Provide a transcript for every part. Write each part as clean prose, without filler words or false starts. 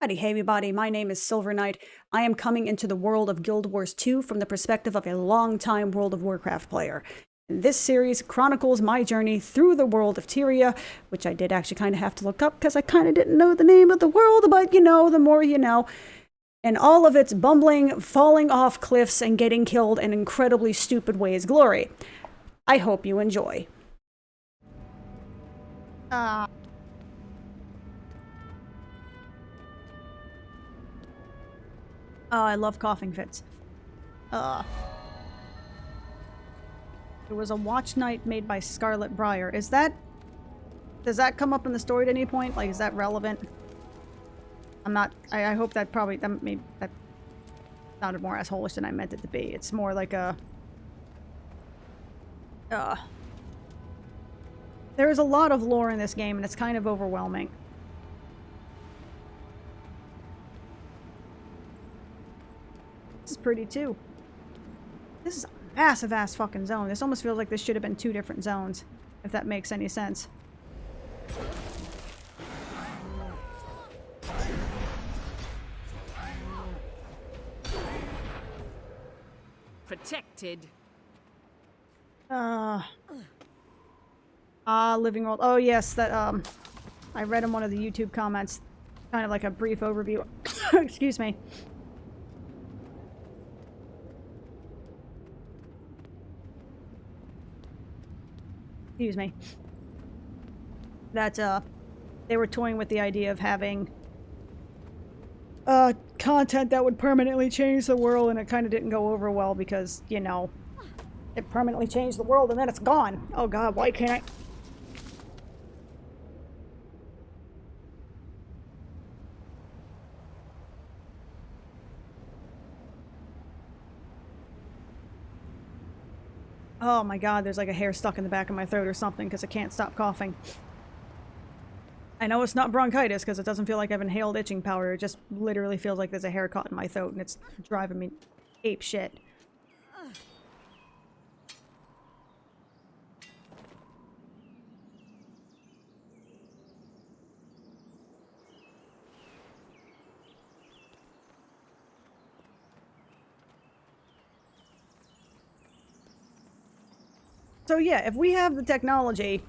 Howdy, hey everybody, my name is Silver Knight. I am coming into the world of Guild Wars 2 from the perspective of a long-time World of Warcraft player. And this series chronicles my journey through the world of Tyria, which I did actually kind of have to look up because I kind of didn't know the name of the world, but you know, the more you know. And all of its bumbling, falling off cliffs, and getting killed in incredibly stupid ways glory. I hope you enjoy. Oh, I love coughing fits. There was a watch night made by Scarlet Briar. Does that come up in the story at any point? Like, is that relevant? I hope that that sounded more asshole-ish than I meant it to be. It's more like a... There is a lot of lore in this game, and it's kind of overwhelming. This is pretty, too. This is a massive-ass fucking zone. This almost feels like this should have been two different zones, if that makes any sense. Protected. Living world. Oh yes, that I read in one of the YouTube comments, kind of like a brief overview. Excuse me. Excuse me. That they were toying with the idea of having content that would permanently change the world, and it kind of didn't go over well because, you know, it permanently changed the world and then it's gone. Oh god, why can't I... Oh my god, there's like a hair stuck in the back of my throat or something because I can't stop coughing. I know it's not bronchitis because it doesn't feel like I've inhaled itching powder. It just literally feels like there's a hair caught in my throat and it's driving me ape shit. So yeah, if we have the technology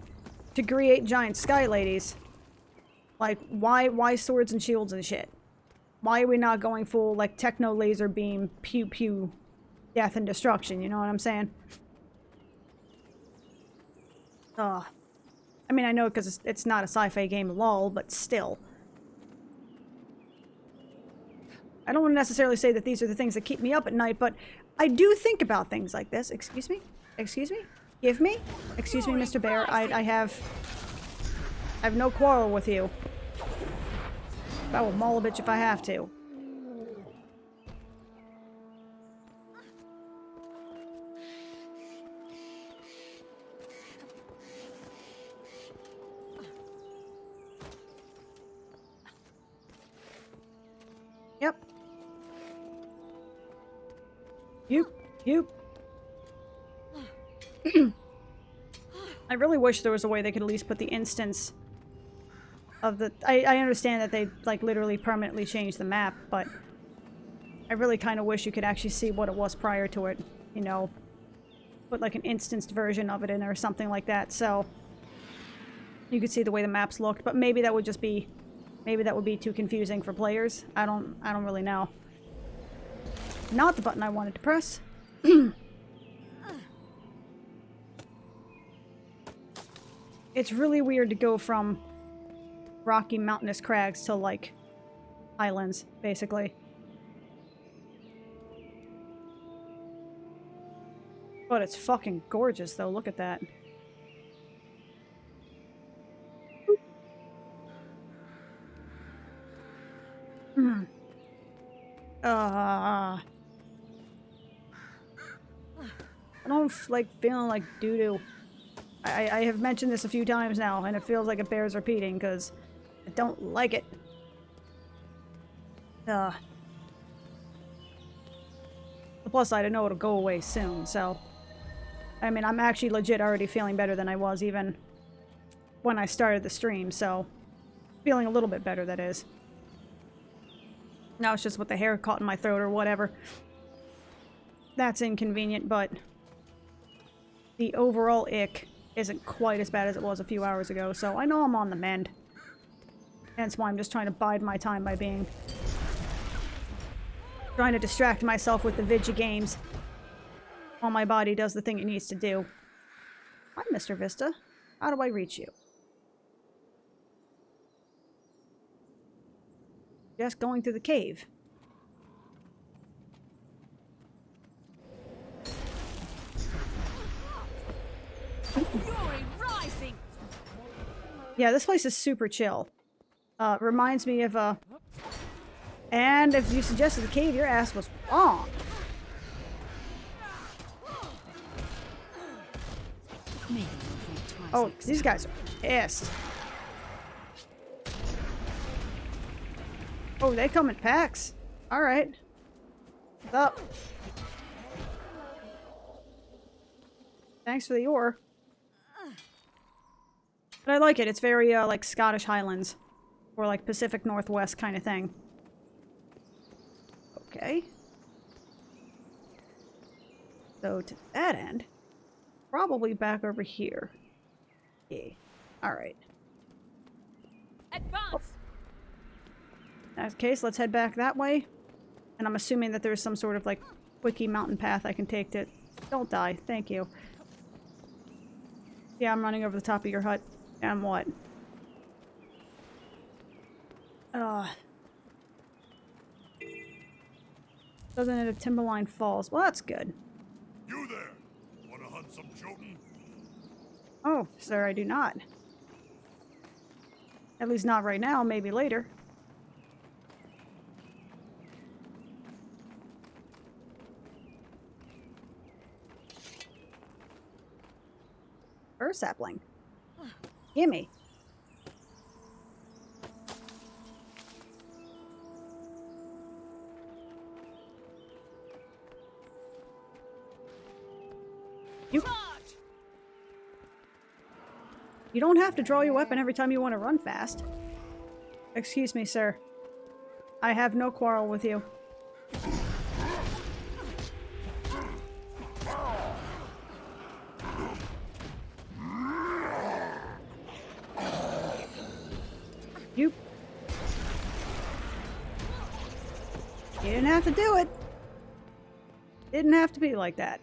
to create giant sky ladies, like, why swords and shields and shit? Why are we not going full, like, techno laser beam, pew pew, death and destruction, you know what I'm saying? I mean, I know because it's not a sci-fi game, lol, but still. I don't want to necessarily say that these are the things that keep me up at night, but I do think about things like this. Excuse me? Excuse me? Give me? Excuse me, Mr. Bear. I have no quarrel with you. I will maul a bitch if I have to. Yep. You. I really wish there was a way they could at least put the instance of the... I understand that they, like, literally permanently changed the map, but I really kind of wish you could actually see what it was prior to it, you know? Put, like, an instanced version of it in there or something like that, so you could see the way the maps looked, but maybe that would just be... Maybe that would be too confusing for players. I don't really know. Not the button I wanted to press. It's really weird to go from rocky mountainous crags to, like, highlands, basically. But it's fucking gorgeous, though. Look at that. I don't like feeling like doo-doo. I have mentioned this a few times now, and it feels like it bears repeating, because I don't like it. The plus side, I know it'll go away soon, so... I mean, I'm actually legit already feeling better than I was even when I started the stream, so... Feeling a little bit better, that is. Now it's just with the hair caught in my throat or whatever. That's inconvenient, but the overall ick isn't quite as bad as it was a few hours ago, so I know I'm on the mend. Hence why I'm just trying to bide my time by trying to distract myself with the Vidya games while my body does the thing it needs to do. Hi, Mr. Vista. How do I reach you? Just going through the cave. Yeah, this place is super chill. Reminds me of and if you suggested the cave, your ass was wrong. Oh, these guys are pissed. Oh, they come in packs. Alright. What's up? Thanks for the ore. But I like it. It's very, like, Scottish Highlands. Or, like, Pacific Northwest kind of thing. Okay. So, to that end, probably back over here. Yeah. Alright. Advance! Oh. In that case, let's head back that way. And I'm assuming that there's some sort of, like, quickie mountain path I can take to... Don't die. Thank you. Yeah, I'm running over the top of your hut. And what? Southern end of Timberline Falls. Well, that's good. You there! Wanna hunt some Jotun? Oh, sir, I do not. At least not right now, maybe later. Fir sapling. Gimme. You don't have to draw your weapon every time you want to run fast. Excuse me, sir. I have no quarrel with you. You didn't have to do it. Didn't have to be like that.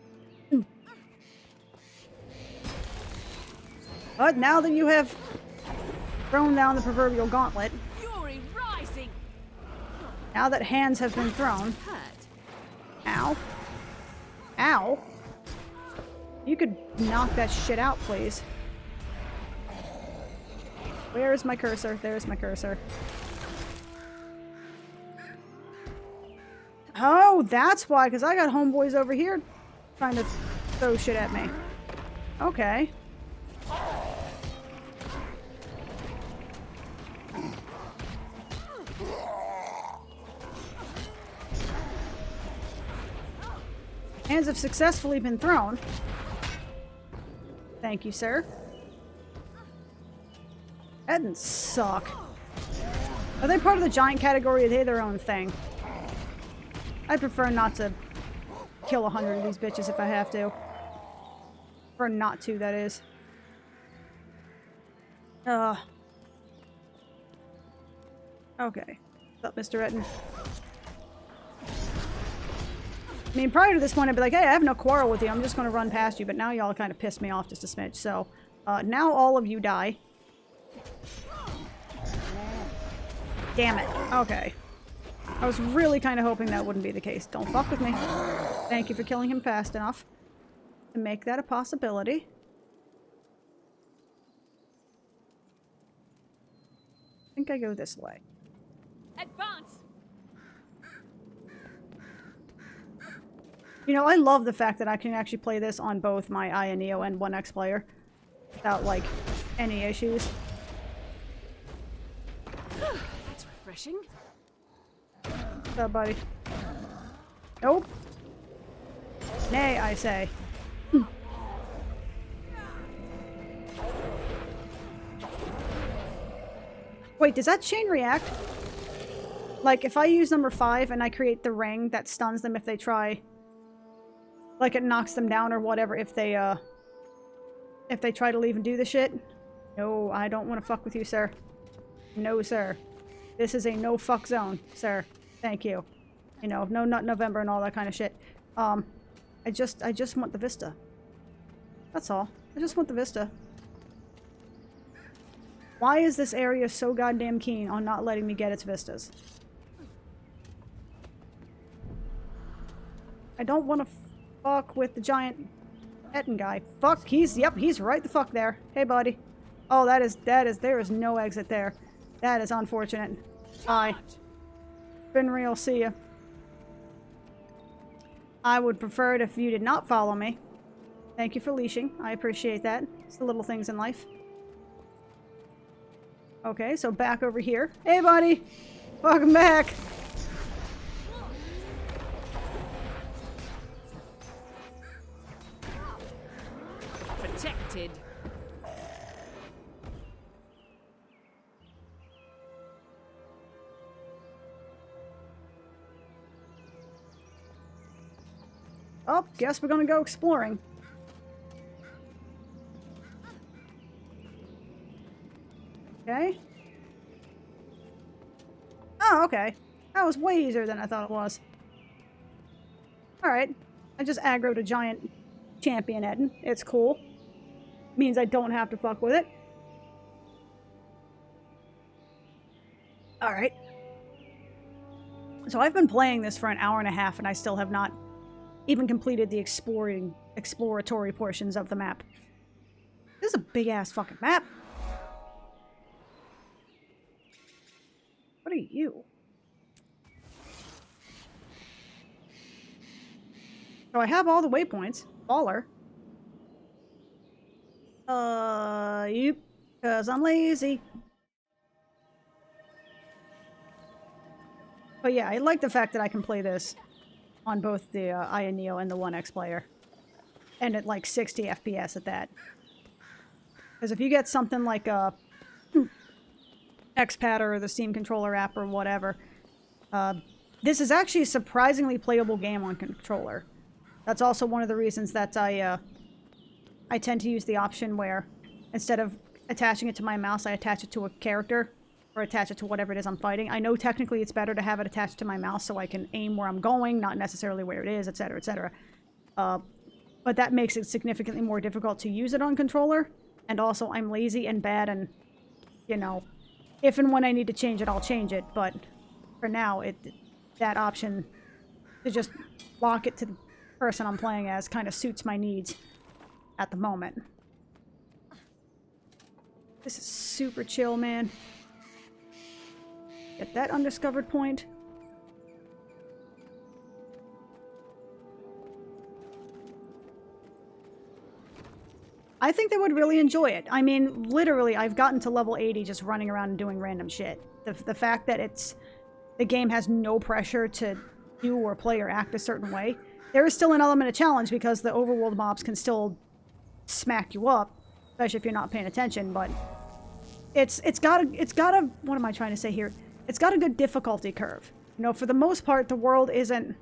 But now that you have thrown down the proverbial gauntlet, Fury rising. now that hands have been thrown, ow, ow, you could knock that shit out, please. Where is my cursor? There's my cursor. Oh, that's why, because I got homeboys over here trying to throw shit at me. Okay. Hands have successfully been thrown. Thank you, sir. That didn't suck. Are they part of the giant category? Are they their own thing? I'd prefer not to kill 100 of these bitches if I have to. Prefer not to, that is. Okay. What's up, Mr. Etten? I mean, prior to this point, I'd be like, hey, I have no quarrel with you. I'm just going to run past you. But now y'all kind of pissed me off just a smidge. So, now all of you die. Damn it. Okay. I was really kind of hoping that wouldn't be the case. Don't fuck with me. Thank you for killing him fast enough to make that a possibility. I think I go this way. Advance. You know, I love the fact that I can actually play this on both my Aya Neo and 1X player without, like, any issues. That's refreshing. What's up, buddy? Nope. Nay, I say. Wait, does that chain react? Like, if I use number 5 and I create the ring that stuns them if they try... Like, it knocks them down or whatever if they try to leave and do the shit. No, I don't want to fuck with you, sir. No, sir. This is a no-fuck zone, sir. Thank you. You know, no nut November and all that kind of shit. I just want the vista. That's all. I just want the vista. Why is this area so goddamn keen on not letting me get its vistas? I don't want to fuck with the giant Etten guy. Fuck, he's right the fuck there. Hey, buddy. Oh, there is no exit there. That is unfortunate. Bye. Been real, see ya. I would prefer it if you did not follow me. Thank you for leashing. I appreciate that. It's the little things in life. Okay, so back over here. Hey, buddy! Welcome back! Protected. Oh, guess we're gonna go exploring. Okay. Oh, okay. That was way easier than I thought it was. Alright. I just aggroed a giant champion Etten. It's cool. Means I don't have to fuck with it. Alright. So I've been playing this for an hour and a half and I still have not even completed the exploratory portions of the map. This is a big-ass fucking map. What are you? So I have all the waypoints. Baller. Yep. Because I'm lazy. But yeah, I like the fact that I can play this on both the Aya Neo and the 1X player. And at like 60 FPS at that. Because if you get something like a X-Pad or the Steam controller app or whatever, this is actually a surprisingly playable game on controller. That's also one of the reasons that I tend to use the option where instead of attaching it to my mouse, I attach it to a character or attach it to whatever it is I'm fighting. I know technically it's better to have it attached to my mouse so I can aim where I'm going, not necessarily where it is, etc., etc. But that makes it significantly more difficult to use it on controller. And also, I'm lazy and bad and, you know, if and when I need to change it, I'll change it. But for now, that option to just lock it to the person I'm playing as kind of suits my needs at the moment. This is super chill, man. Get that undiscovered point. I think they would really enjoy it. I mean, literally, I've gotten to level 80 just running around and doing random shit. The fact that the game has no pressure to do or play or act a certain way. There is still an element of challenge because the overworld mobs can still smack you up, especially if you're not paying attention, but it's got a, what am I trying to say here? It's got a good difficulty curve. You know, for the most part, the world isn't,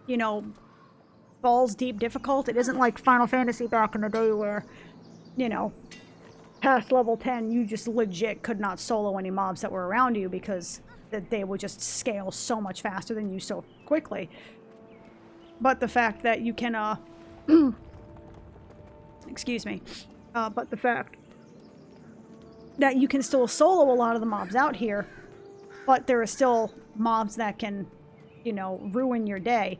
you know, balls deep difficult. It isn't like Final Fantasy back in the day where, you know, past level 10, you just legit could not solo any mobs that were around you because they would just scale so much faster than you so quickly. But the fact that you can, excuse me, but the fact that you can still solo a lot of the mobs out here, but there are still mobs that can, you know, ruin your day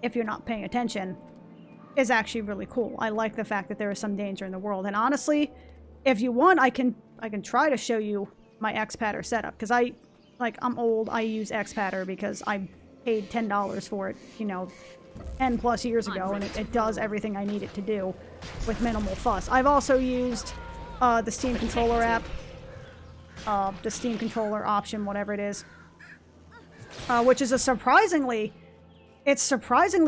if you're not paying attention, is actually really cool. I like the fact that there is some danger in the world. And honestly, if you want, I can try to show you my X-Patter setup, because I'm old, I use X-Patter because I paid $10 for it, you know, 10 plus years ago, and it does everything I need it to do with minimal fuss. I've also used the Steam controller app, the Steam controller option, whatever it is, which is surprisingly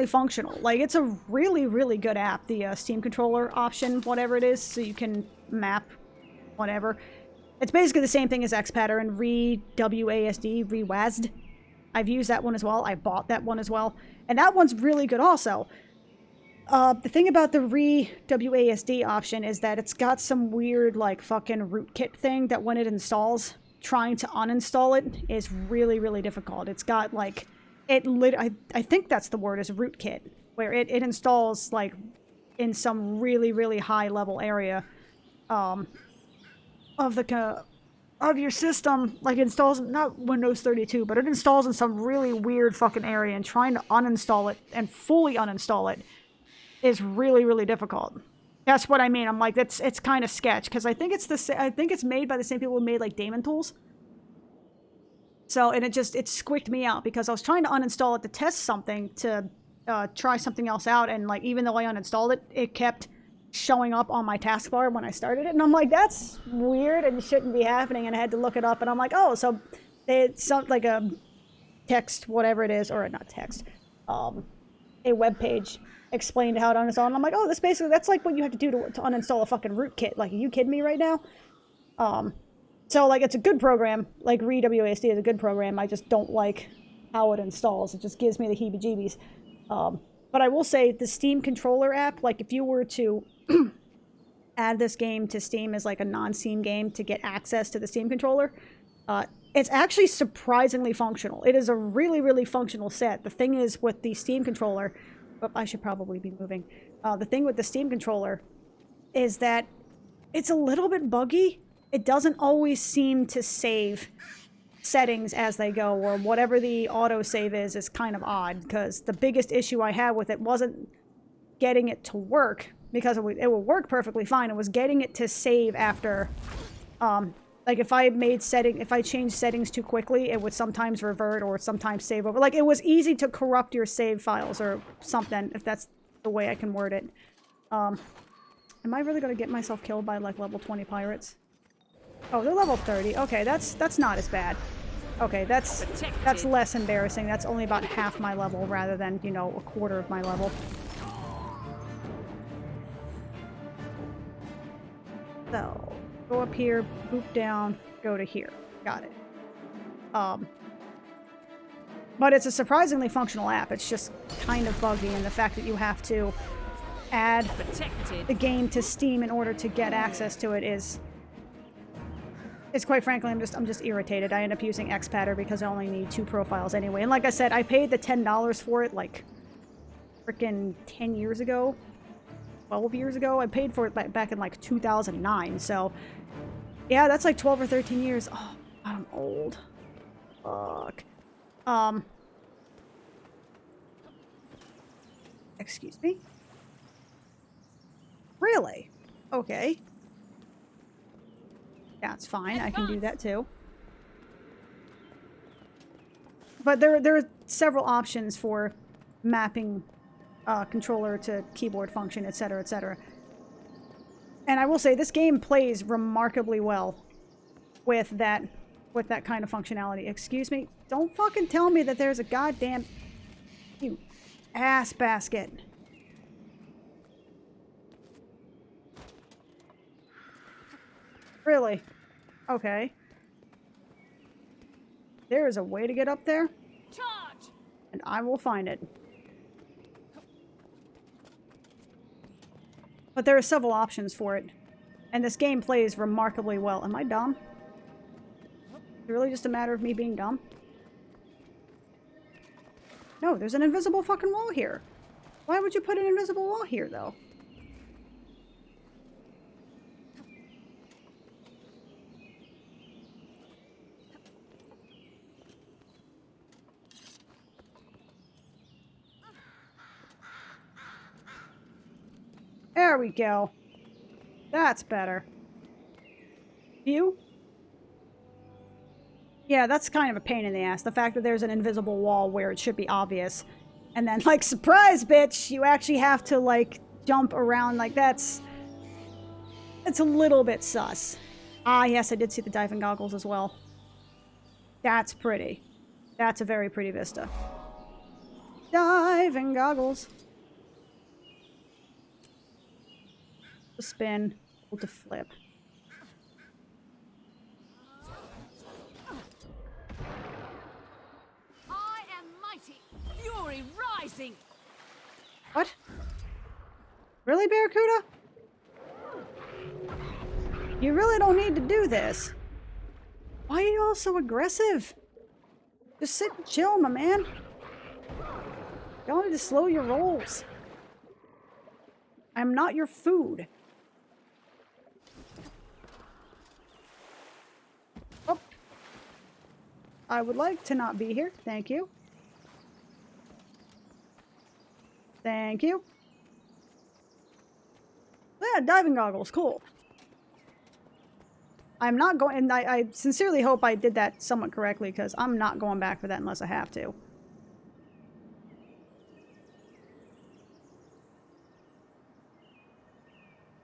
functional. Like, it's a really, really good app, the Steam controller option, whatever it is, so you can map whatever. It's basically the same thing as XPatter and WASD, WASD. I've used that one as well. I bought that one as well. And that one's really good also. The thing about the WASD option is that it's got some weird, like, fucking rootkit thing that when it installs, trying to uninstall it is really, really difficult. It's got, like, I think that's the word, is rootkit, where it installs, like, in some really, really high-level area, of your system. Like, it installs, not Windows 32, but it installs in some really weird fucking area, and trying to uninstall it and fully uninstall it is really, really difficult. That's what I mean. I'm like, it's kind of sketch, because I think it's made by the same people who made, like, Daemon Tools. So, and it squicked me out, because I was trying to uninstall it to test something, to try something else out, and, like, even though I uninstalled it, it kept showing up on my taskbar when I started it, and I'm like, that's weird, and it shouldn't be happening, and I had to look it up, and I'm like, oh, so it's something like a text, whatever it is, or not text, a web page explained how to uninstall, and I'm like, oh, that's like what you have to do to uninstall a fucking rootkit. Like, are you kidding me right now? So, like, it's a good program. Like, WASD is a good program. I just don't like how it installs. It just gives me the heebie-jeebies. But I will say, the Steam controller app, like, if you were to add this game to Steam as, like, a non-Steam game to get access to the Steam controller, it's actually surprisingly functional. It is a really, really functional set. The thing is, with the Steam controller... Oh, I should probably be moving. The thing with the Steam controller is that it's a little bit buggy. It doesn't always seem to save settings as they go, or whatever the autosave is kind of odd, because the biggest issue I had with it wasn't getting it to work, because it would work perfectly fine. It was getting it to save after, like, if I changed settings too quickly, it would sometimes revert or sometimes save over. Like, it was easy to corrupt your save files or something, if that's the way I can word it. Am I really gonna get myself killed by, like, level 20 pirates? Oh, they're level 30. Okay, that's not as bad. Okay, that's less embarrassing. That's only about half my level rather than, you know, a quarter of my level. So, go up here, boop down, go to here. Got it. But it's a surprisingly functional app. It's just kind of buggy, and the fact that you have to add the game to Steam in order to get access to it is quite frankly, I'm just irritated. I end up using XPatter because I only need 2 profiles anyway. And like I said, I paid the $10 for it, like, freaking 10 years ago. 12 years ago. I paid for it back in, like, 2009. So, yeah, that's like 12 or 13 years. Oh, I'm old. Fuck. Excuse me? Really? Okay. That's fine. I can do that too. But there are several options for mapping controller to keyboard function, etc., etc. And I will say, this game plays remarkably well with that kind of functionality. Excuse me? Don't fucking tell me that there's a goddamn... You ass basket. Really? Okay. There is a way to get up there. Charge! And I will find it. But there are several options for it. And this game plays remarkably well. Am I dumb? Is it really just a matter of me being dumb? No, there's an invisible fucking wall here. Why would you put an invisible wall here, though? There we go. That's better. You? Yeah, that's kind of a pain in the ass. The fact that there's an invisible wall where it should be obvious. And then, like, surprise, bitch! You actually have to, like, jump around. Like, that's a little bit sus. Ah, yes, I did see the diving goggles as well. That's pretty. That's a very pretty vista. Diving goggles. To spin, to flip. rising. What? Really, Barracuda? You really don't need to do this. Why are you all so aggressive? Just sit and chill, my man. Y'all need to slow your rolls. I'm not your food. Oh. I would like to not be here. Thank you. Thank you. Yeah, diving goggles. Cool. I'm not going, and I sincerely hope I did that somewhat correctly, because I'm not going back for that unless I have to.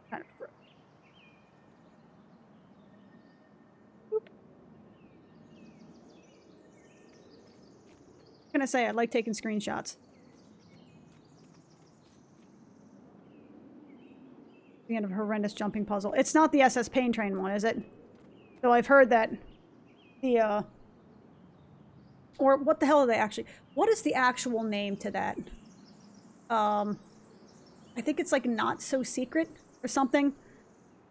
Kind of. Boop. I'm gonna say I like taking screenshots. The end of a horrendous jumping puzzle. It's not the SS Pain Train one, is it? So I've heard that the, or what the hell are they actually, what is the actual name to that? I think it's like Not So Secret or something,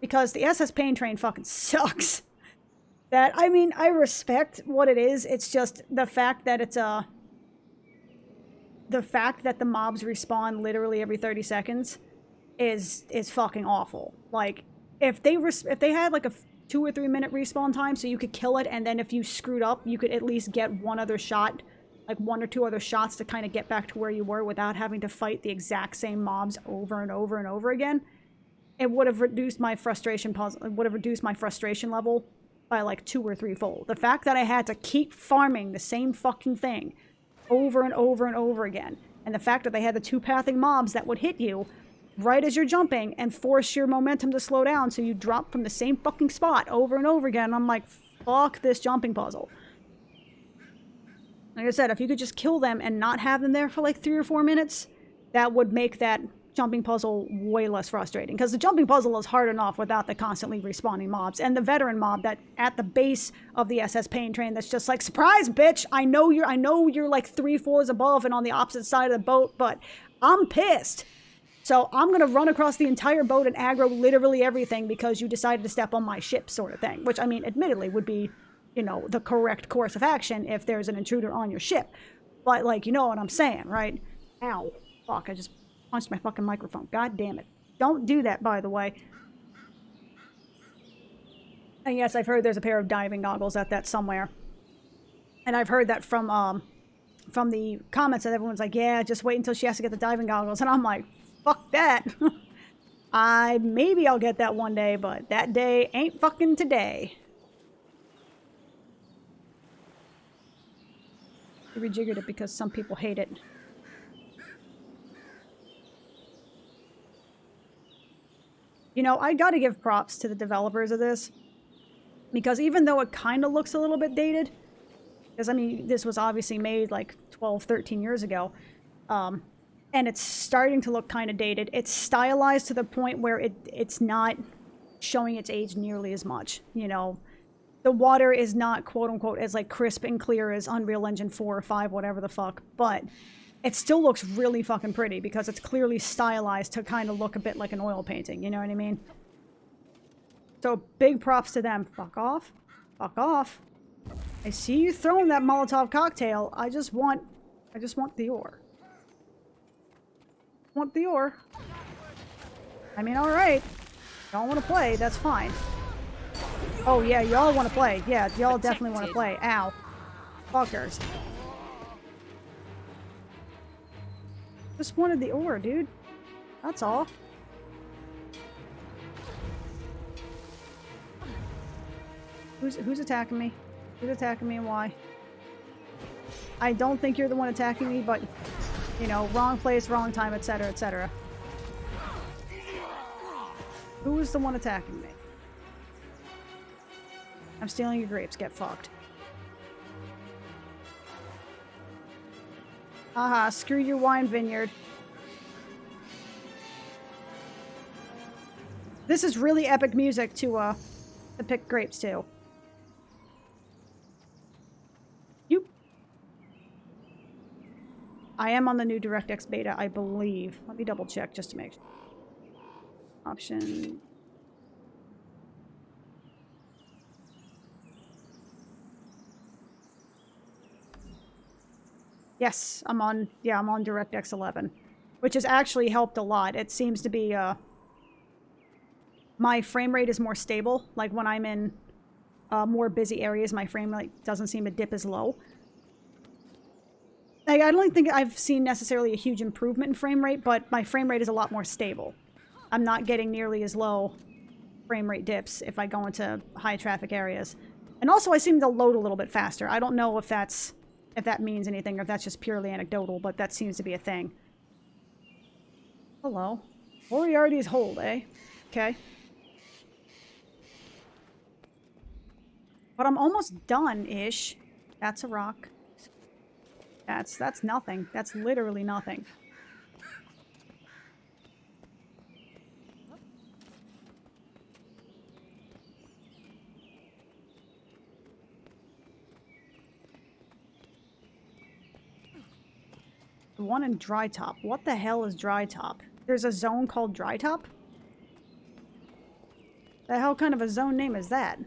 because the SS Pain Train fucking sucks. That, I mean, I respect what it is, it's just the fact that it's, the fact that the mobs respawn literally every 30 seconds is fucking awful. Like, if they had like a 2 or 3 minute respawn time so you could kill it, and then if you screwed up you could at least get one other shot, like 1 or 2 other shots to kind of get back to where you were without having to fight the exact same mobs over and over and over again, it would have reduced my frustration level by like 2 or 3 fold. The fact that I had to keep farming the same fucking thing over and over and over again, and the fact that they had the 2-pathing mobs that would hit you right as you're jumping and force your momentum to slow down so you drop from the same fucking spot over and over again. I'm like, fuck this jumping puzzle. Like I said, if you could just kill them and not have them there for like 3 or 4 minutes, that would make that jumping puzzle way less frustrating. Because the jumping puzzle is hard enough without the constantly respawning mobs. And the veteran mob that at the base of the SS Pain Train that's just like, surprise, bitch! I know you're like 3 floors above and on the opposite side of the boat, but I'm pissed. So I'm going to run across the entire boat and aggro literally everything because you decided to step on my ship, sort of thing. Which, I mean, admittedly would be, you know, the correct course of action if there's an intruder on your ship. But, like, you know what I'm saying, right? Ow. Fuck, I just punched my fucking microphone. God damn it. Don't do that, by the way. And yes, I've heard there's a pair of diving goggles at that somewhere. And I've heard that from the comments that everyone's like, yeah, just wait until she has to get the diving goggles. And I'm like, fuck that. Maybe I'll get that one day, but that day ain't fucking today. I rejiggered it because some people hate it. You know, I gotta give props to the developers of this, because even though it kind of looks a little bit dated, because I mean, this was obviously made like 12, 13 years ago, and it's starting to look kind of dated. It's stylized to the point where it's not showing its age nearly as much. You know, the water is not, quote unquote, as like crisp and clear as Unreal Engine 4 or 5, whatever the fuck, but it still looks really fucking pretty because it's clearly stylized to kind of look a bit like an oil painting, you know what I mean? So big props to them. Fuck off. Fuck off. I see you throwing that Molotov cocktail. I just want the ore. Want the ore. I mean, alright. Y'all want to play, that's fine. Oh yeah, y'all want to play. Yeah, y'all definitely want to play. Ow. Fuckers. Just wanted the ore, dude. That's all. Who's attacking me? Who's attacking me and why? I don't think you're the one attacking me, but, you know, wrong place, wrong time, etc., etc. Who is the one attacking me? I'm stealing your grapes. Get fucked. Haha, screw your wine vineyard. This is really epic music to pick grapes to. You. I am on the new DirectX beta, I believe. Let me double check just to make sure. Option. Yes, I'm on DirectX 11, which has actually helped a lot. It seems to be, my frame rate is more stable. Like when I'm in more busy areas, my frame rate doesn't seem to dip as low. Like, I don't think I've seen necessarily a huge improvement in frame rate, but my frame rate is a lot more stable. I'm not getting nearly as low frame rate dips if I go into high traffic areas. And also I seem to load a little bit faster. I don't know if that means anything or if that's just purely anecdotal, but that seems to be a thing. Hello. Moriarty's hold, eh? Okay. But I'm almost done-ish. That's a rock. That's nothing. That's literally nothing. The one in Dry Top. What the hell is Dry Top? There's a zone called Dry Top? The hell kind of a zone name is that?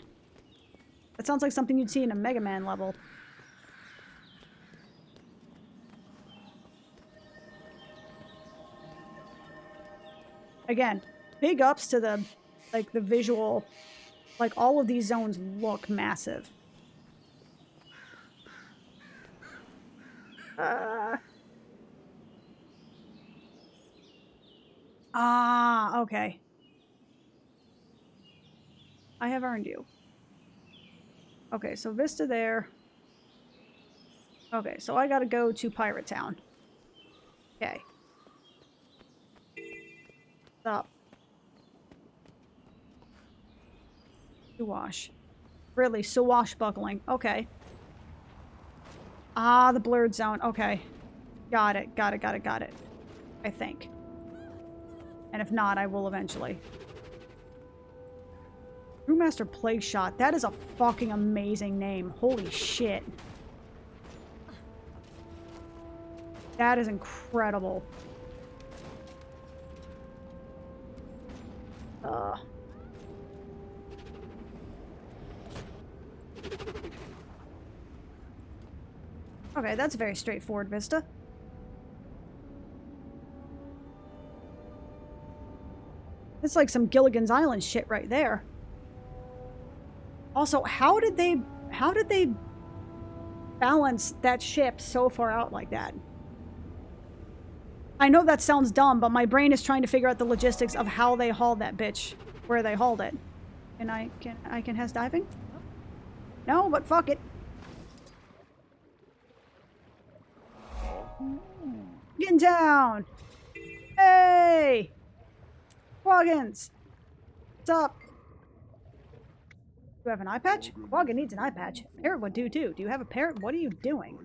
That sounds like something you'd see in a Mega Man level. Again, big ups to the visual. Like, all of these zones look massive. Okay. I have earned you. Okay, so Vista there. Okay, so I gotta go to Pirate Town. Okay. Stop. Suwash. Really, swashbuckling. Okay. Ah, the blurred zone. Okay. Got it. Got it. I think. And if not, I will eventually. Brewmaster Plague Shot. That is a fucking amazing name. Holy shit. That is incredible. Okay, that's a very straightforward vista. It's like some Gilligan's Island shit right there. Also, how did they balance that ship so far out like that? I know that sounds dumb, but my brain is trying to figure out the logistics of how they hauled that bitch where they hauled it. Can I has diving? No, but fuck it. Getting down. Hey! Quaggins! What's up? Do you have an eye patch? Quaggan needs an eye patch. Parrot would do too. Do you have a parrot? What are you doing?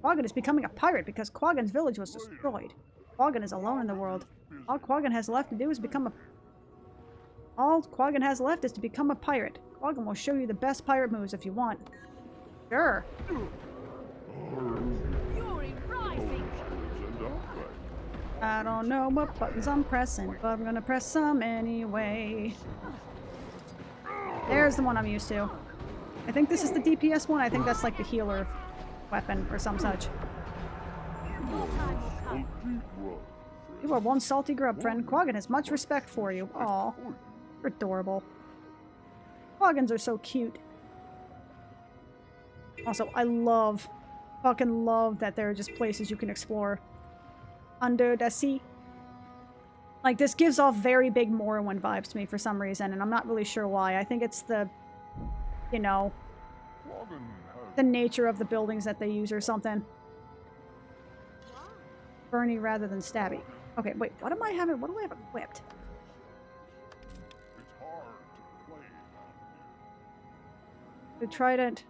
Quaggan is becoming a pirate because Quaggan's village was destroyed. Quaggan is alone in the world. All Quaggan has left to do is become a... All Quaggan has left is to become a pirate. Quaggan will show you the best pirate moves if you want. Sure. Fury rising. I don't know what buttons I'm pressing, but I'm gonna press some anyway. There's the one I'm used to. I think this is the DPS one. I think that's like the healer weapon or some such. Your time will come. You are one salty grub, friend. Quaggan has much respect for you. Aw. You're adorable. Quaggans are so cute. Also, I fucking love that there are just places you can explore under the sea. Like, this gives off very big Morrowind vibes to me for some reason, and I'm not really sure why. I think it's the, you know, the nature of the buildings that they use or something. Bernie rather than stabby. Okay, wait, what am I having? What do I have equipped? It's hard to play down The trident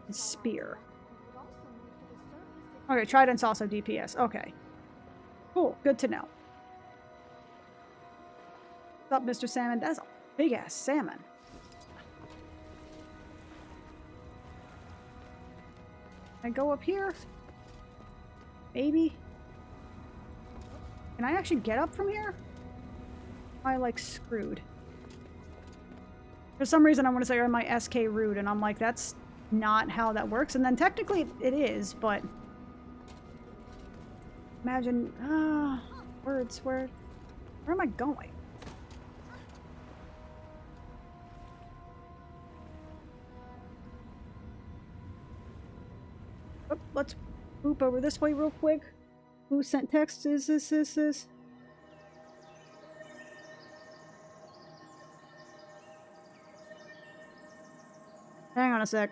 and spear. Okay, trident's also DPS. Okay. Cool, good to know. What's up, Mr. Salmon? That's a big-ass salmon. I go up here? Maybe? Can I actually get up from here? Am I, like, screwed? For some reason I want to say I'm my SK root, and I'm like, that's not how that works. And then technically it is, but... Imagine... words, where am I going? Oh, let's boop over this way real quick. Who sent text? Is this? Hang on a sec.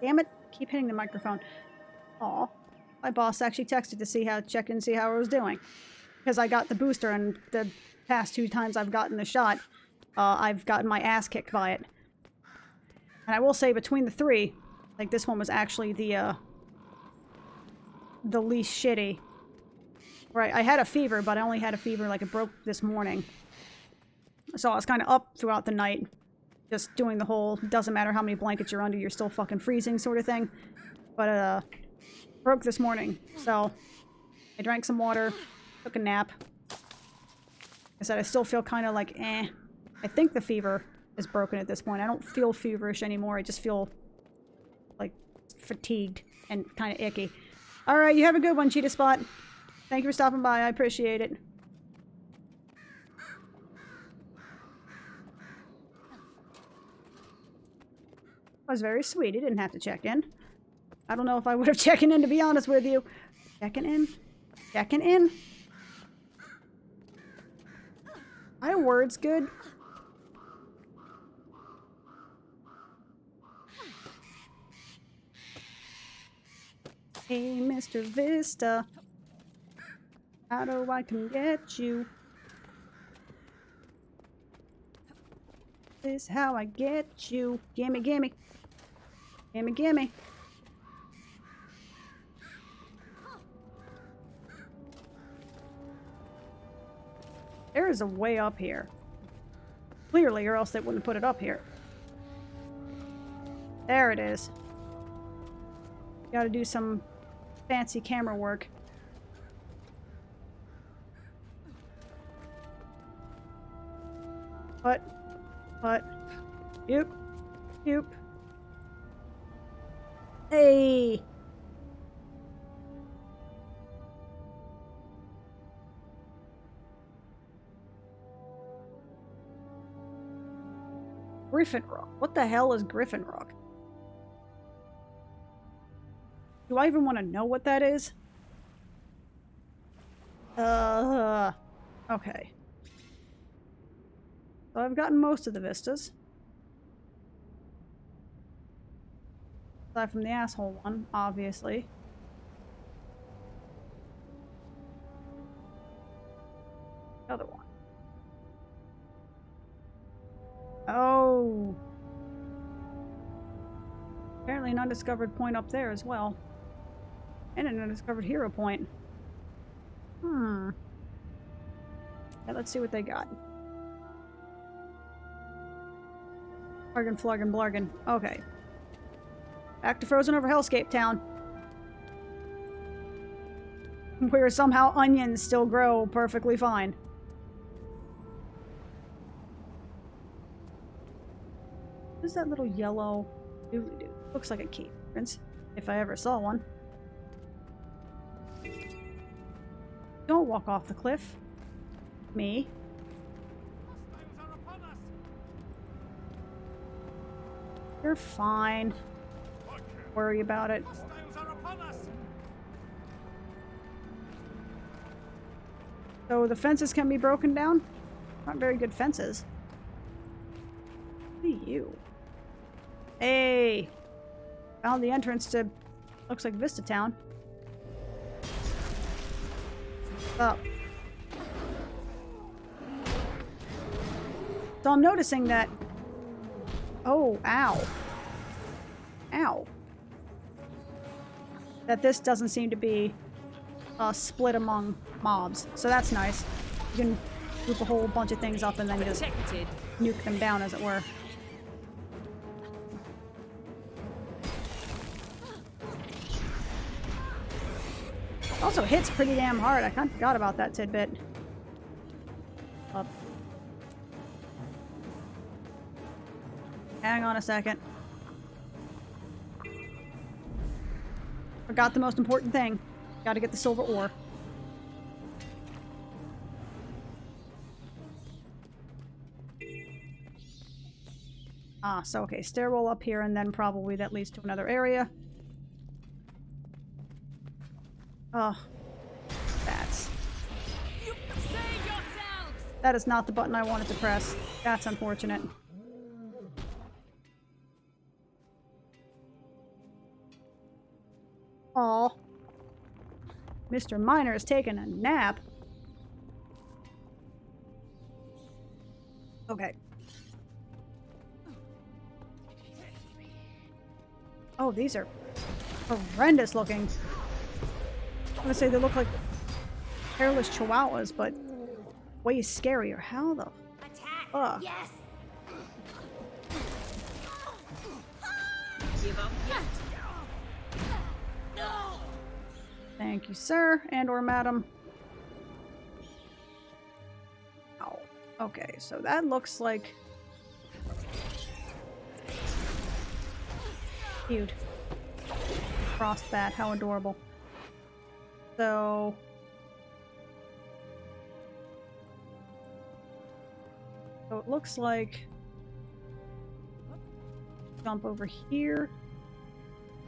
Damn it. Keep hitting the microphone. Aw. My boss actually texted to see how, check and see how I was doing. Because I got the booster, and the past 2 times I've gotten the shot, I've gotten my ass kicked by it. And I will say, between the 3, like, this one was actually the least shitty. Right, I had a fever, but I only had a fever, like, it broke this morning. So I was kind of up throughout the night. Just doing the whole, doesn't matter how many blankets you're under, you're still fucking freezing sort of thing. But, broke this morning. So, I drank some water, took a nap. Like I said, I still feel kind of like, eh. I think the fever is broken at this point. I don't feel feverish anymore. I just feel, like, fatigued and kind of icky. Alright, you have a good one, Cheetah Spot. Thank you for stopping by. I appreciate it. That was very sweet. He didn't have to check in. I don't know if I would have checked in, to be honest with you. Checking in? Checking in? Are words good? Hey, Mr. Vista. How do I come get you? This is how I get you. Gimme, gimme. Gimme, gimme. There is a way up here. Clearly, or else they wouldn't put it up here. There it is. Gotta do some fancy camera work. But, yoop, yoop. Hey! Griffin Rock. What the hell is Griffin Rock? Do I even want to know what that is? Okay. So I've gotten most of the vistas. Aside from the asshole one, obviously. The other one. Oh. Apparently an undiscovered point up there as well. And an undiscovered hero point. Yeah, let's see what they got. Bargain, flargin, blargin. Okay. Back to Frozen Over Hellscape Town. Where somehow onions still grow perfectly fine. What's that little yellow doodly-doo? Looks like a key reference, if I ever saw one. Don't walk off the cliff. Me. You're fine. Worry about it. So the fences can be broken down? Not very good fences. Who are you? Hey! Found the entrance to... looks like Vista Town. What's up? So I'm noticing that... oh, ow. Ow. That this doesn't seem to be split among mobs. So that's nice. You can group a whole bunch of things up and then just nuke them down, as it were. It also hits pretty damn hard. I kind of forgot about that tidbit. Up. Hang on a second. Forgot the most important thing. Gotta get the silver ore. Ah, so okay, stairwell up here, and then probably that leads to another area. Oh, bats. That is not the button I wanted to press. That's unfortunate. Aw. Mr. Miner is taking a nap. Okay. Oh, these are horrendous looking. I'm gonna say they look like hairless chihuahuas, but way scarier. How the fuck? Yes. Give up yet. Thank you, sir, and or madam. Ow. Okay, so that looks like... cute. Frost bat, how adorable. So... so it looks like... jump over here,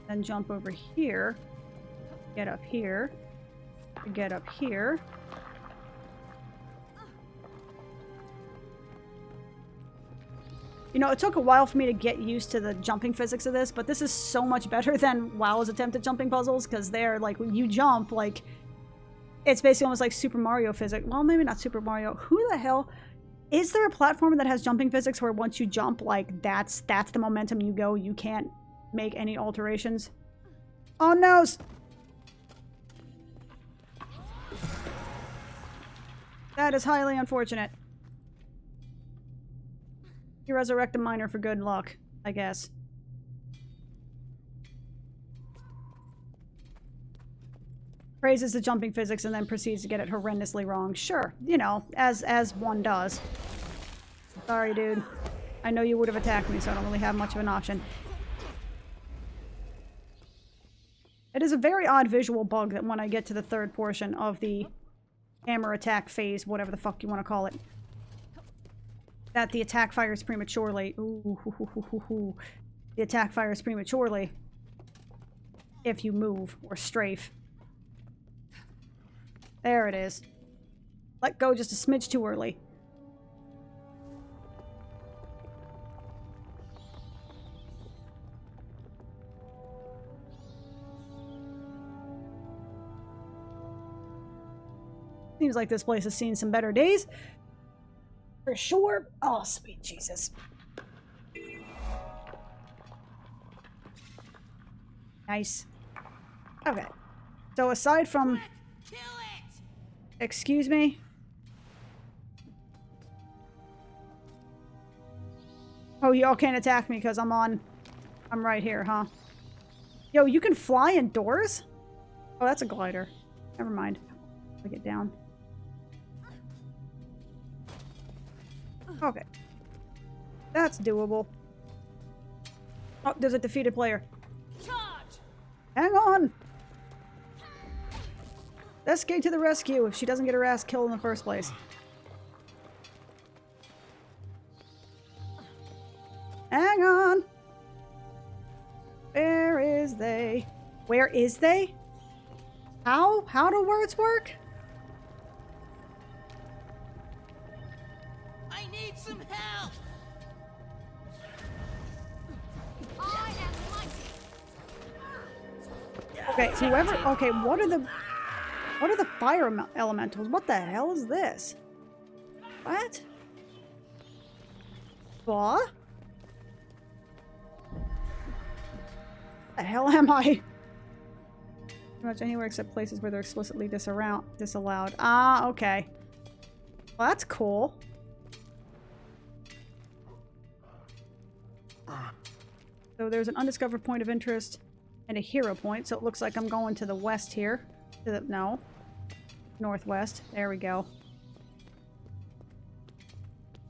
then jump over here, get up here, get up here. You know, it took a while for me to get used to the jumping physics of this, but this is so much better than WoW's attempt at jumping puzzles, because they're, like, when you jump, like, it's basically almost like Super Mario physics. Well, maybe not Super Mario. Who the hell... is there a platform that has jumping physics where once you jump, like, that's the momentum you go, you can't make any alterations? Oh, no! That is highly unfortunate. You resurrect a miner for good luck, I guess. Praises the jumping physics and then proceeds to get it horrendously wrong. Sure, you know, as one does. Sorry, dude. I know you would have attacked me, so I don't really have much of an option. It is a very odd visual bug that when I get to the third portion of the hammer attack phase, whatever the fuck you want to call it, that the attack fires prematurely. Ooh, hoo, hoo, hoo, hoo, hoo. The attack fires prematurely if you move or strafe. There it is. Let go just a smidge too early. Seems like this place has seen some better days. For sure. Oh, sweet Jesus. Nice. Okay. So aside from... excuse me? Oh, y'all can't attack me because I'm right here, huh? Yo, you can fly indoors? Oh, that's a glider. Never mind. I'll get down. Okay. That's doable. Oh, there's a defeated player. Charge. Hang on! Let's get to the rescue if she doesn't get her ass killed in the first place. Hang on! they? Where is they? How? How do words work? I need some help! I am mighty. Okay, whoever. Okay, what are the fire elementals? What the hell is this? What? What? The hell am I? Pretty much anywhere except places where they're explicitly disallowed. Ah, okay. Well, that's cool. So there's an undiscovered point of interest and a hero point, so it looks like I'm going to the west here. No. Northwest. There we go.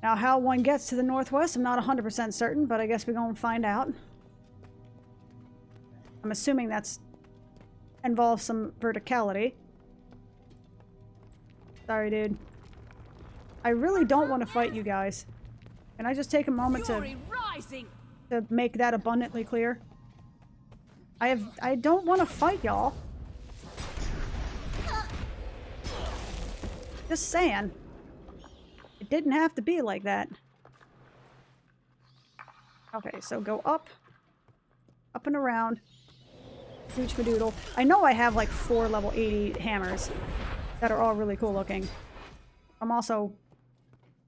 Now, how one gets to the northwest, I'm not 100% certain, but I guess we're going to find out. I'm assuming that's involves some verticality. Sorry, dude. I really don't want to fight you guys. Can I just take a moment Fury rising. to make that abundantly clear? I don't want to fight y'all. Just saying. It didn't have to be like that. Okay, so go up. Up and around. Huge madoodle. I know I have like 4 level 80 hammers that are all really cool looking. I'm also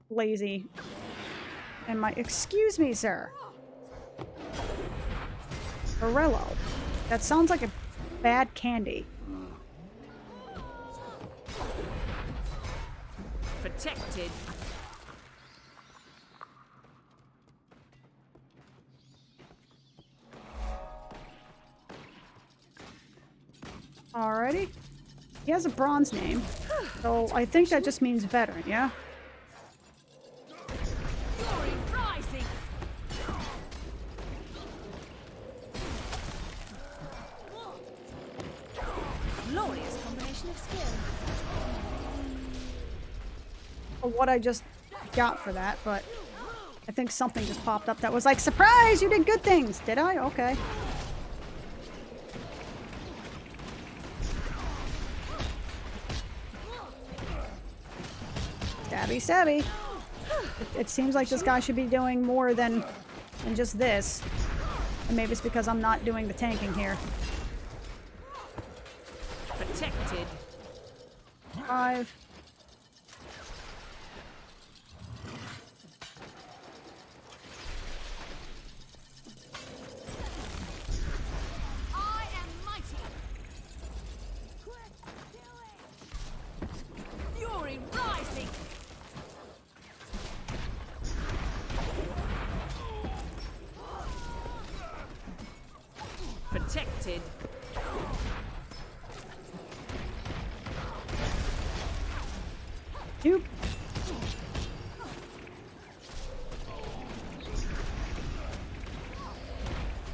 lazy. And my... Excuse me, sir. Morello. That sounds like a bad candy. Protected. Alrighty. He has a bronze name, so I think that just means veteran, yeah? Fury rising. Glorious combination of skill. What I just got for that, but I think something just popped up that was like, surprise, you did good things. Did I? Okay. Stabby, stabby. It seems like this guy should be doing more than just this. And maybe it's because I'm not doing the tanking here. Protected. 5. I am mighty. Fury rising. Protected. Nope.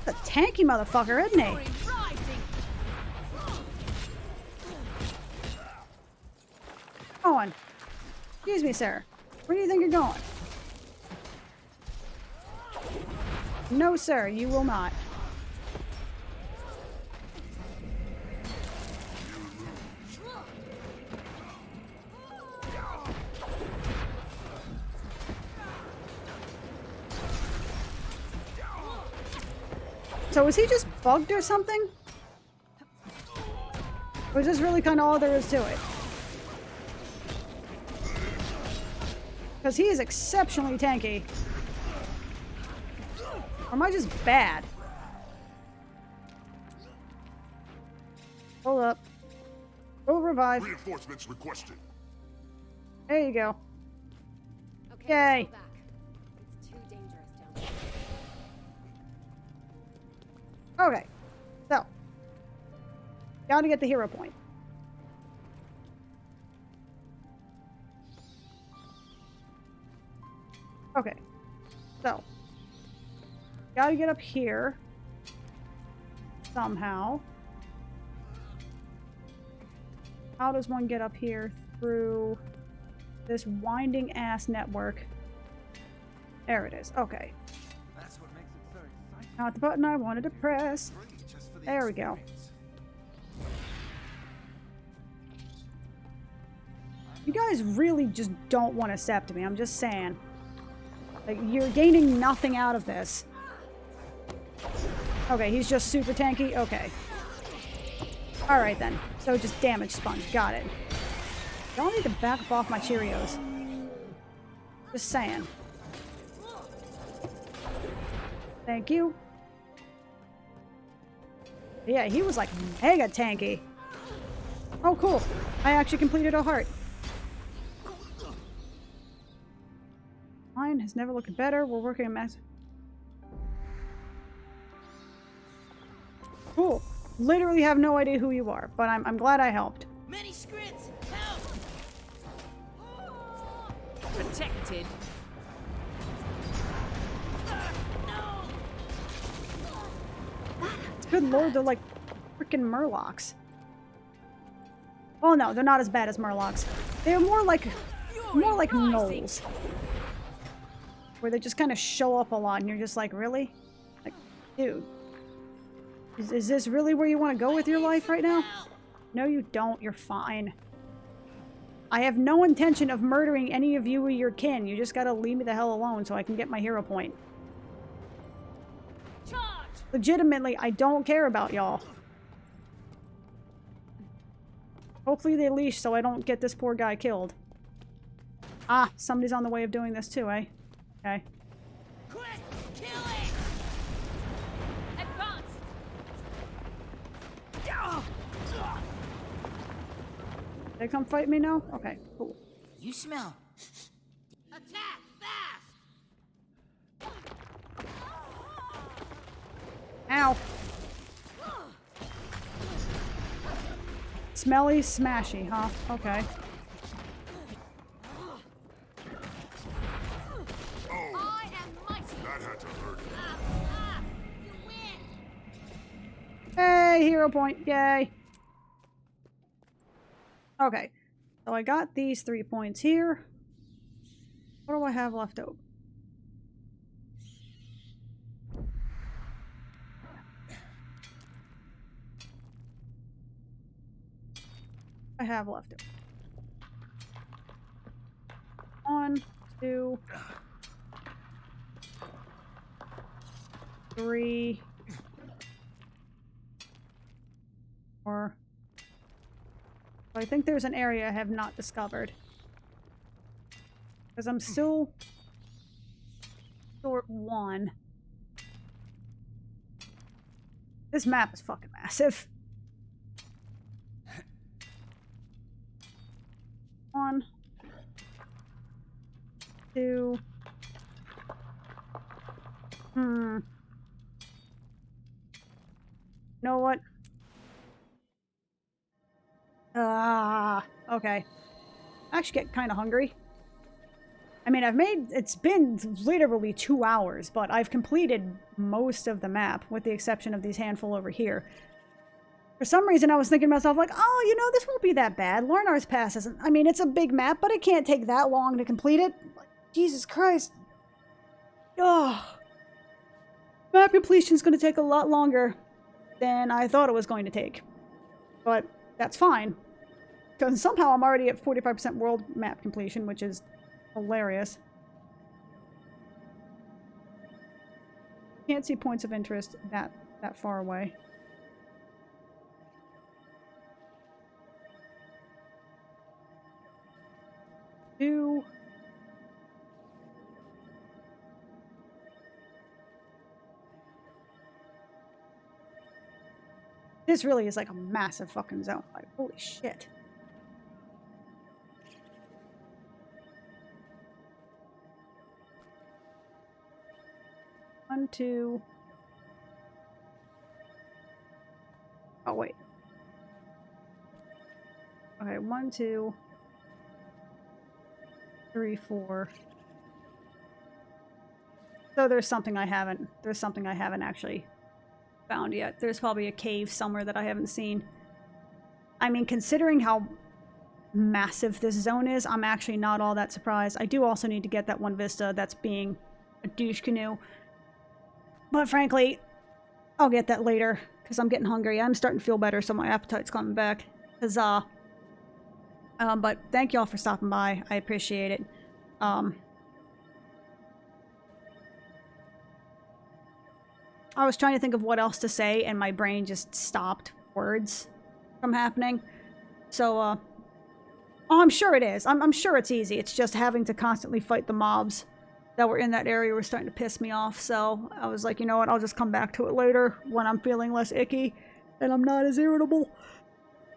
A tanky motherfucker, isn't he? Fury rising. Going. Excuse me, sir. Where do you think you're going? No, sir, you will not. So was he just bugged or something? Or is this really kind of all there is to it? Because he is exceptionally tanky. Or am I just bad? Hold up. Go revive. Reinforcements requested. There you go. Okay, Yay. let's go back. It's too dangerous down there. Okay. So. Gotta get the hero point. Okay. So. Gotta get up here. Somehow. How does one get up here? Through this winding ass network. There it is. Okay. That's what makes it so exciting. Not the button I wanted to press. Free just for the There we go. You guys really just don't want to step to me. I'm just saying. Like, you're gaining nothing out of this. Okay, he's just super tanky. Okay. Alright then. So just damage sponge. Got it. Y'all need to back up off my Cheerios. Just saying. Thank you. Yeah, he was like mega tanky. Oh, cool. I actually completed a heart. Mine has never looked better. We're working on mass. Cool. Literally have no idea who you are, but I'm glad I helped. Many scripts. Help. Protected. Good lord, they're like freaking murlocs. Oh no, they're not as bad as murlocs. They're more like gnolls. Where they just kind of show up a lot and you're just like, really? Like, dude. Is this really where you want to go with your life right now? No, you don't. You're fine. I have no intention of murdering any of you or your kin. You just gotta leave me the hell alone so I can get my hero point. Charge! Legitimately, I don't care about y'all. Hopefully they leash so I don't get this poor guy killed. Ah, somebody's on the way of doing this too, eh? Okay. Quick, kill it. Advance! They come fight me now? Okay, cool. You smell. Attack fast. Ow. Smelly smashy, huh? Okay. I am mighty! That had to hurt. You win! Hey, hero point. Yay. Okay. So I got these 3 points here. What do I have left over? I have left over. 1, 2, 3, 4. I think there's an area I have not discovered. Because I'm still short 1. This map is fucking massive. 1, 2. You know what? Okay. I actually get kind of hungry. I mean, it's been literally 2 hours, but I've completed most of the map, with the exception of these handful over here. For some reason, I was thinking to myself, like, oh, you know, this won't be that bad. Lornar's Pass isn't... I mean, it's a big map, but it can't take that long to complete it. Like, Jesus Christ. Ugh. Map completion's going to take a lot longer than I thought it was going to take. But that's fine. Because somehow I'm already at 45% world map completion, which is hilarious. Can't see points of interest that far away. Two. This really is like a massive fucking zone. Like, holy shit. One, two. Oh, wait. Okay, 1, 2, 3, 4. So there's something I haven't actually found yet. There's probably a cave somewhere that I haven't seen. I mean, considering how massive this zone is, I'm actually not all that surprised. I do also need to get that one vista that's being a douche canoe. But frankly, I'll get that later, because I'm getting hungry. I'm starting to feel better, so my appetite's coming back. Huzzah. But thank y'all for stopping by. I appreciate it. I was trying to think of what else to say, and my brain just stopped words from happening. So, oh, I'm sure it is. I'm sure it's easy. It's just having to constantly fight the mobs that were in that area were starting to piss me off. So I was like, you know what? I'll just come back to it later when I'm feeling less icky and I'm not as irritable.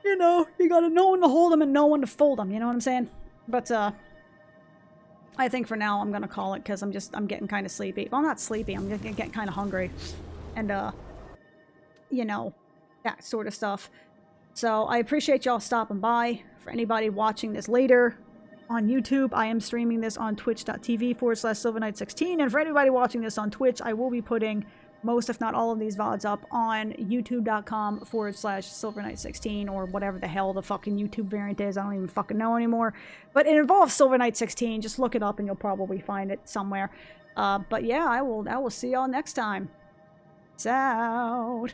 You know, you gotta know when to hold them and know when to fold them. You know what I'm saying? But, I think for now I'm gonna call it because I'm getting kind of sleepy. Well, I'm not sleepy. I'm getting kind of hungry. And, you know, that sort of stuff. So I appreciate y'all stopping by. For anybody watching this later on YouTube, I am streaming this on twitch.tv/silverknight16. And for anybody watching this on Twitch, I will be putting most, if not all, of these VODs up on youtube.com/silverknight16 or whatever the hell the fucking YouTube variant is. I don't even fucking know anymore. But it involves Silverknight16. Just look it up and you'll probably find it somewhere. But yeah, I will see y'all next time. Peace out.